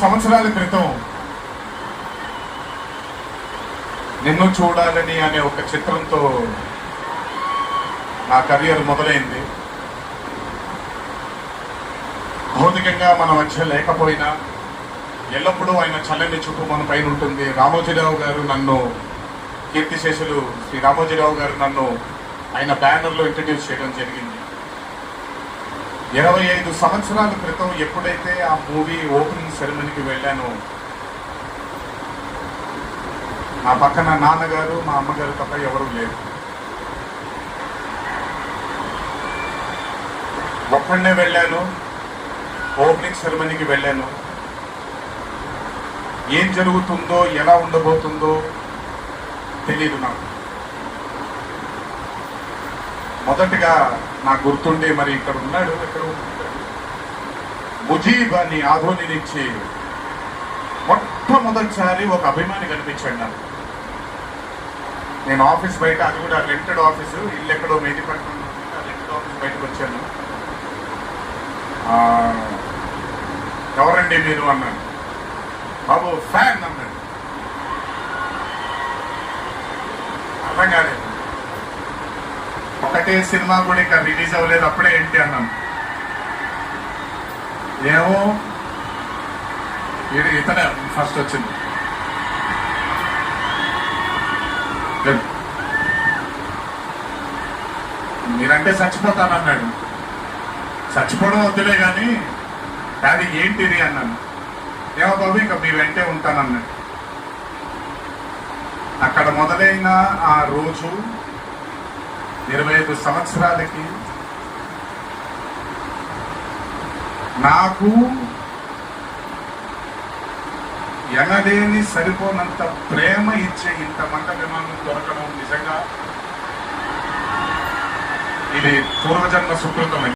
సంవత్సరాల క్రితం నిన్ను చూడాలని అనే ఒక చిత్రంతో నా కెరియర్ మొదలైంది. భౌతికంగా మన మధ్య లేకపోయినా ఎల్లప్పుడూ ఆయన చల్లని చూపు మన పైన ఉంటుంది. రామోజీరావు గారు నన్ను, కీర్తిశేషులు శ్రీ రామోజీరావు గారు నన్ను ఆయన బ్యానర్లో ఇంట్రడ్యూస్ చేయడం జరిగింది. 25 సంవత్సరాల క్రితం ఎప్పుడైతే ఆ మూవీ ఓపెనింగ్ సెరమనీకి వెళ్ళానో, నా పక్కన నాన్నగారు మా అమ్మగారు తప్ప ఎవరూ లేరు. ఒక్కడనే వెళ్ళాను, ఓపెనింగ్ సెరమనీకి వెళ్ళాను. ఏం జరుగుతుందో, ఎలా ఉండబోతుందో తెలియదు నాకు. మొదటగా నాకు గుర్తుండే, మరి ఇక్కడ ఉన్నాడు, ఎక్కడ ముజీబ్ అని ఆధోని నుంచి మొట్టమొదటిసారి ఒక అభిమాని కనిపించాడు నాకు. నేను ఆఫీస్ బయట, అది కూడా రెంటెడ్ ఆఫీసు, ఇల్లు ఎక్కడో మేదిపట్నం, రెంటెడ్ ఆఫీస్ బయటకు వచ్చాను. ఎవరండి మీరు అన్నాను. బాబు ఫ్యాన్ అన్నాడు. అర్థం కాలేదు. ఒకటే సినిమా కూడా ఇంకా రిలీజ్ అవ్వలేదు, అప్పుడే ఏంటి అన్నాను. ఏమో ఇతనే ఫస్ట్ వచ్చింది. మీరంటే చచ్చిపోతానన్నాడు. చచ్చిపోవడం వద్దులే కానీ అది ఏంటిది అన్నాను. ఏమో బాబు ఇంకా మీ వెంటే ఉంటానన్నాడు. అక్కడ మొదలైన ఆ రోజు 25 సంవత్సరాలకి నాకు ఎనలేని సరిపోనంత ప్రేమ ఇచ్చే ఇంతమంది అభిమానులు దొరకడం నిజంగా ఇది పూర్వజన్మ సుకృతమే.